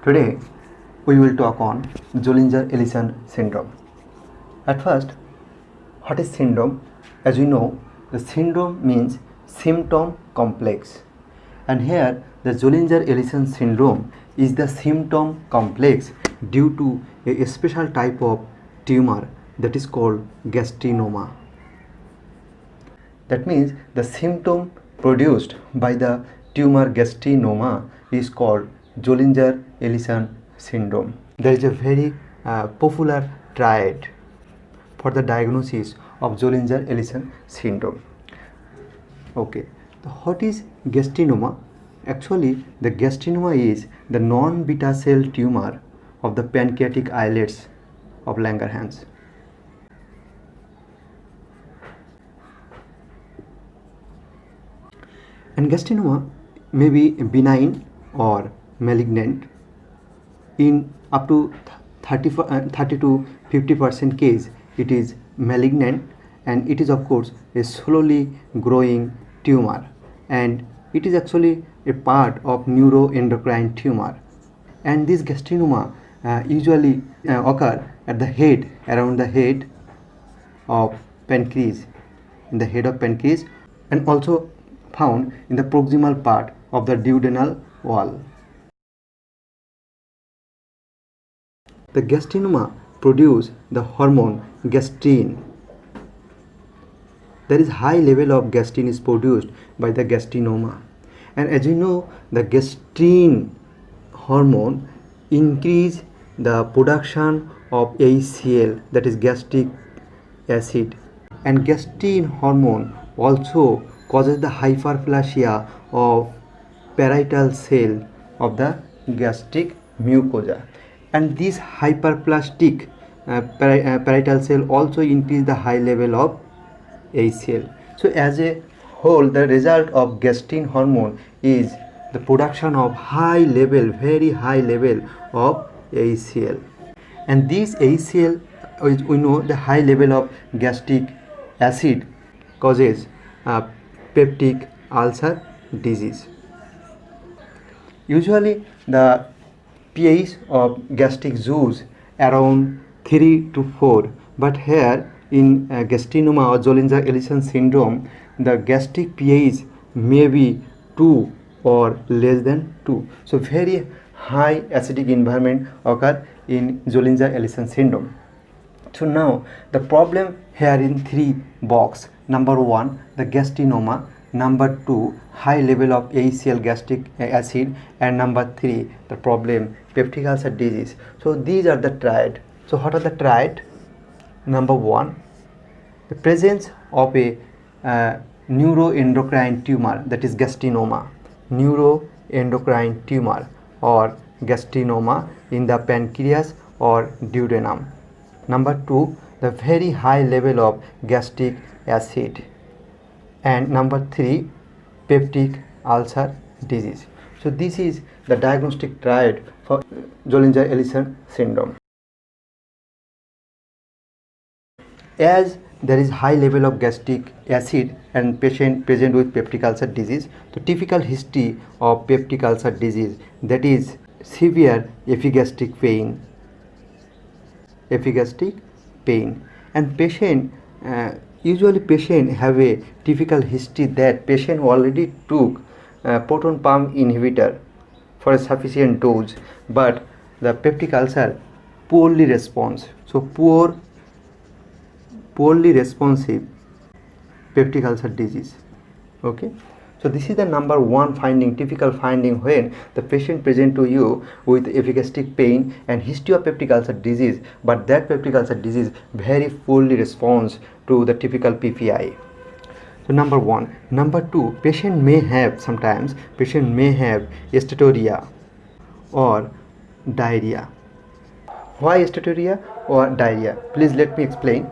Today we will talk on Zollinger-Ellison syndrome. At first, what is syndrome? As you know, the syndrome means symptom complex, and here the Zollinger-Ellison syndrome is the symptom complex due to a special type of tumor that is called gastrinoma. That means the symptom produced by the tumor gastrinoma is called Zollinger-Ellison syndrome. There is a very popular triad for the diagnosis of Zollinger-Ellison syndrome. Okay, so what is gastrinoma? Actually, the gastrinoma is the non-beta cell tumor of the pancreatic islets of Langerhans. And gastrinoma may be benign or malignant. In up to 30 to 50% case, it is malignant, and it is of course a slowly growing tumor, and it is actually a part of neuroendocrine tumor. And this gastrinoma usually occur at the head, around the head of pancreas, in the head of pancreas, and also found in the proximal part of the duodenal wall. The gastrinoma produce the hormone gastrin. There is high level of gastrin is produced by the gastrinoma, and as you know, the gastrin hormone increase the production of HCl, that is gastric acid, and gastrin hormone also causes the hyperplasia of parietal cell of the gastric mucosa, and this hyperplastic parietal cell also increase the high level of HCl. So as a whole, the result of gastrin hormone is the production of high level, very high level of HCl, and this HCl, we know the high level of gastric acid causes peptic ulcer disease. Usually the pH of gastric juice around 3 to 4, but here in gastrinoma or Zollinger-Ellison syndrome, the gastric pH may be 2 or less than 2. So very high acidic environment occur in Zollinger-Ellison syndrome. So now the problem here in 3 box. Number 1, the gastrinoma. Number 2, high level of HCl gastric acid, and number 3, the problem peptic ulcer disease. So these are the triad. So what are the triad? Number 1, the presence of a neuroendocrine tumor, that is gastrinoma, neuroendocrine tumor or gastrinoma in the pancreas or duodenum. Number 2, the very high level of gastric acid, and number 3, peptic ulcer disease. So this is the diagnostic triad for Zollinger-Ellison syndrome. As there is high level of gastric acid and patient present with peptic ulcer disease, the typical history of peptic ulcer disease, that is severe epigastric pain, and patient usually patient have a typical history that patient already took proton pump inhibitor for a sufficient dose, but the peptic ulcer poorly responds. So poorly responsive peptic ulcer disease. Okay, so this is the number 1 finding, typical finding, when the patient present to you with epigastric pain and history of peptic ulcer disease, but that peptic ulcer disease very poorly responds to the typical PPI. So number 1. Number 2, patient may have steatorrhea or diarrhea. Why steatorrhea or diarrhea? Please let me explain.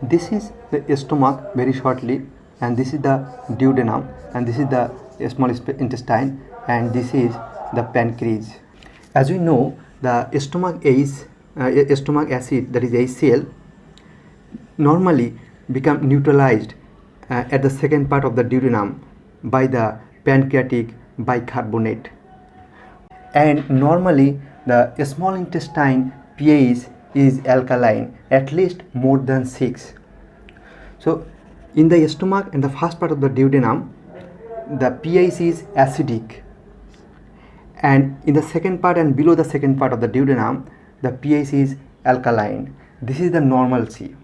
This is the stomach very shortly, and this is the duodenum, and this is the small intestine, and this is the pancreas. As we know, the stomach acid, that is HCl, normally become neutralized at the second part of the duodenum by the pancreatic bicarbonate. and normally the small intestine pH is alkaline, at least more than 6. So in the stomach and the first part of the duodenum, the pH is acidic, and in the second part and below the second part of the duodenum, the pH is alkaline. This is the normalcy.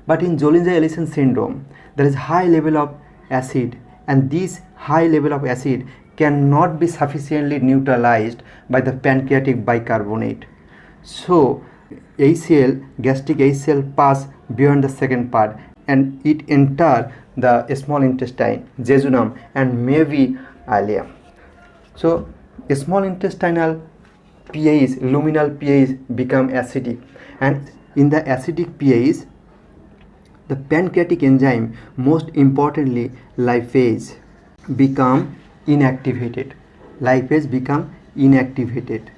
But in Zollinger-Ellison syndrome, there is high level of acid, and this high level of acid cannot be sufficiently neutralized by the pancreatic bicarbonate. So HCl, gastric HCl, pass beyond the second part and it enter the small intestine, jejunum, and maybe ileum. So small intestinal pH, luminal pH become acidic, and in the acidic pH, the pancreatic enzyme, most importantly lipase, become inactivated. Lipase become inactivated,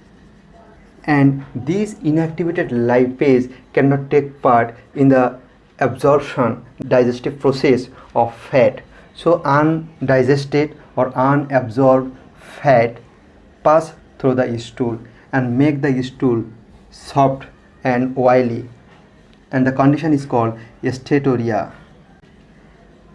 and this inactivated lipase cannot take part in the absorption digestive process of fat. So undigested or unabsorbed fat pass through the stool and make the stool soft and oily, and the condition is called steatorrhea.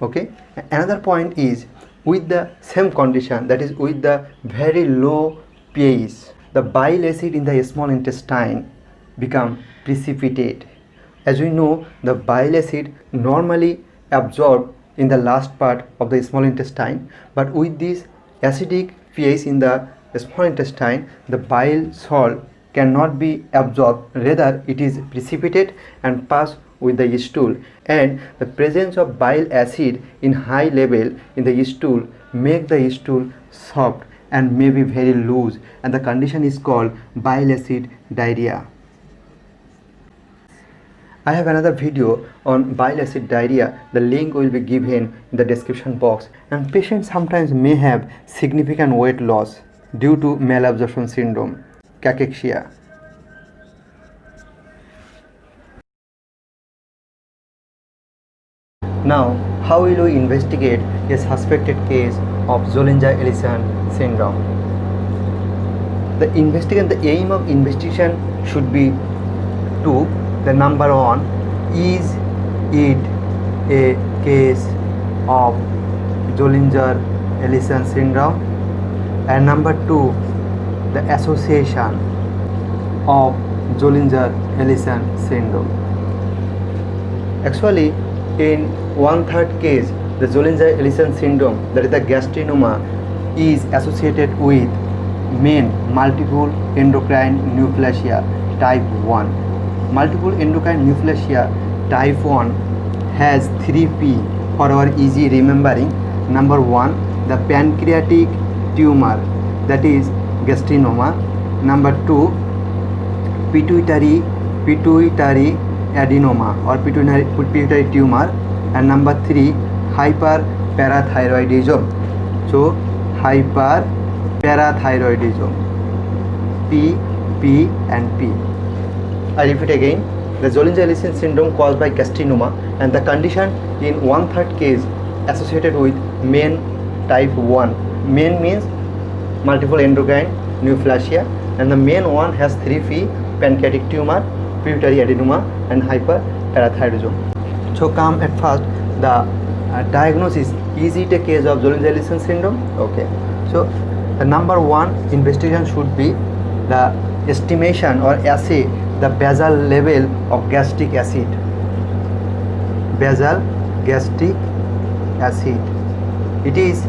Okay, another point is, with the same condition, that is with the very low pH, the bile acid in the small intestine become precipitate. As we know, the bile acid normally absorbed in the last part of the small intestine, but with this acidic pH in the small intestine, the bile salt cannot be absorbed, rather it is precipitate and pass with the stool, and the presence of bile acid in high level in the stool make the stool soft and maybe very loose, and the condition is called bile acid diarrhea. I have another video on bile acid diarrhea. The link will be given in the description box. And patients sometimes may have significant weight loss due to malabsorption syndrome, cachexia. Now, how will we investigate a suspected case of Zollinger-Ellison syndrome? The aim of investigation should be to: the number one, is it a case of Zollinger-Ellison syndrome? And number two, the association of Zollinger-Ellison syndrome. Actually, in 1/3 case, the Zollinger-Ellison syndrome, that is the gastrinoma, is associated with main multiple endocrine neoplasia type 1. Multiple endocrine neoplasia type 1 has 3P for our easy remembering. Number 1, the pancreatic tumor, that is gastrinoma. Number 2, pituitary adenoma or pituitary tumor. And number 3, hyperparathyroidism. So hyperparathyroidism, P and P. I repeat again, the Zollinger-Ellison syndrome caused by gastrinoma, and the condition in 1/3 case associated with main type 1. Main means multiple endocrine neoplasia, and the main one has 3P: pancreatic tumor, pituitary adenoma, and hyperparathyroidism. So come at first the diagnosis. Is it a case of Zollinger-Ellison syndrome? Okay. So the number one investigation should be the estimation or assay the basal level of gastric acid. Basal gastric acid. It is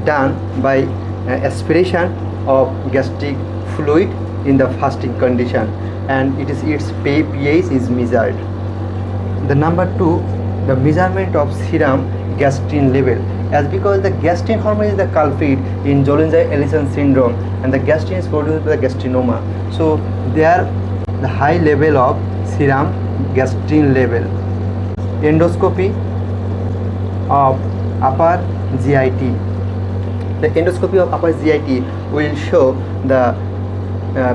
done by aspiration of gastric fluid in the fasting condition, and its pH is measured. The number two, the measurement of serum gastrin level, as because the gastrin hormone is the culprit in Zollinger-Ellison syndrome, and the gastrin is produced by the gastrinoma. So there the high level of serum gastrin level. Endoscopy of upper GIT. The endoscopy of upper GIT will show the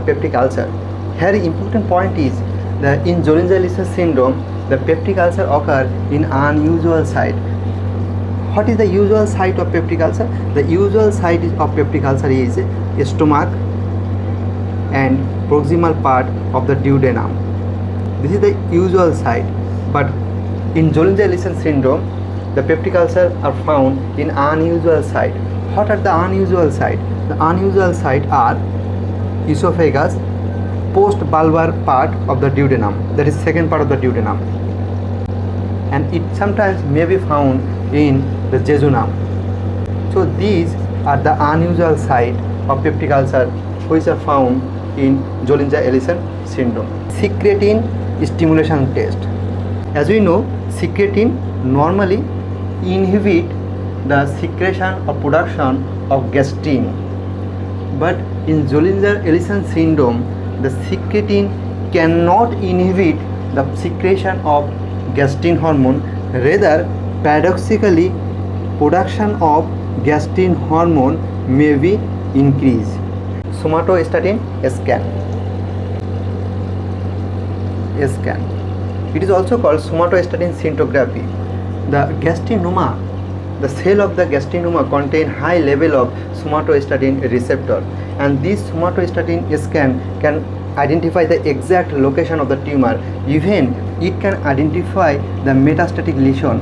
peptic ulcer. Here important point is that in Zollinger-Ellison syndrome, the peptic ulcer occur in unusual site. what is the usual site of peptic ulcer? The usual site of peptic ulcer is stomach and proximal part of the duodenum. This is the usual site, but in Zollinger-Ellison syndrome, the peptic ulcers are found in unusual site. What are the unusual site? The unusual site are esophagus, post-bulbar part of the duodenum, that is second part of the duodenum, and it sometimes may be found in the jejunum. So these are the unusual site of peptic ulcer which are found in Zollinger-Ellison syndrome. Secretin stimulation test. As we know, secretin normally inhibit the secretion or production of gastrin, but in Zollinger-Ellison syndrome, the secretin cannot inhibit the secretion of gastrin hormone. Rather, paradoxically, production of gastrin hormone may be increased. Somatostatin scan. It is also called somatostatin scintigraphy. The gastrinoma, the cell of the gastrinoma contain high level of somatostatin receptor, and this somatostatin scan can identify the exact location of the tumor. Even it can identify the metastatic lesion,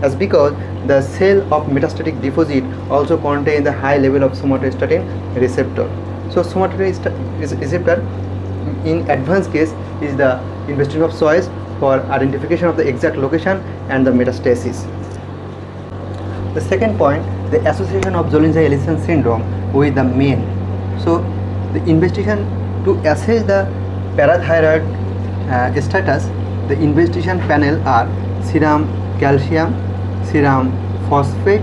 as because the cell of metastatic deposit also contain the high level of somatostatin receptor. So somatostatin receptor in advanced case is the investigation of choice for identification of the exact location and the metastasis. The second point, the association of Zollinger-Ellison syndrome with the men. So the investigation to assess the parathyroid status, the investigation panel are serum calcium, serum phosphate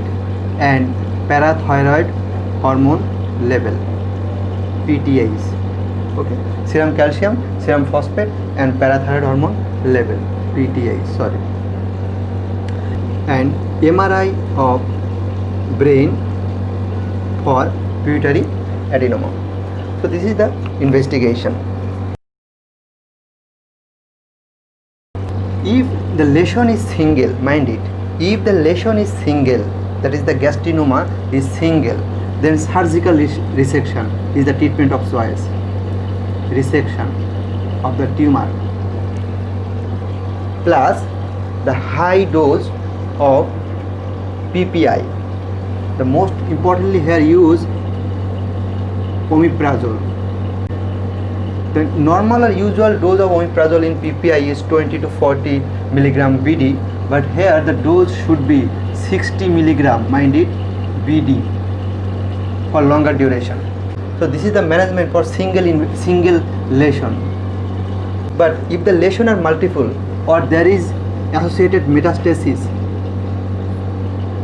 and parathyroid hormone level, PTHs. Okay, serum calcium, serum phosphate and parathyroid hormone level, PTHs, sorry. And MRI of brain for pituitary adenoma. So this is the investigation. If the lesion is single, mind it, if the lesion is single, that is the gastrinoma is single, then surgical resection is the treatment of choice. Resection of the tumor plus the high dose of PPI. The most importantly here use omeprazole. The normal or usual dose of omeprazole in PPI is 20 to 40 milligram BD, but here the dose should be 60 milligram, mind it, BD for longer duration. So this is the management for single lesion. But if the lesion are multiple or there is associated metastasis,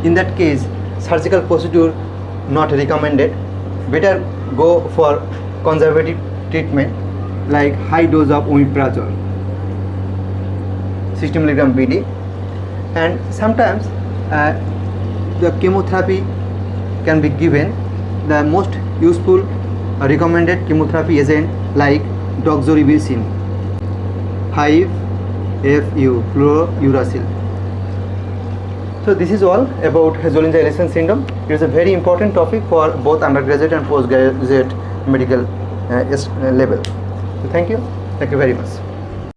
in that case surgical procedure not recommended. Better go for conservative treatment like high dose of omeprazole, 60 milligram BD, and sometimes the chemotherapy can be given. The most useful recommended chemotherapy agent like doxorubicin, 5-FU, fluorouracil. So this is all about Zollinger-Ellison syndrome. It is a very important topic for both undergraduate and postgraduate medical level. So thank you very much.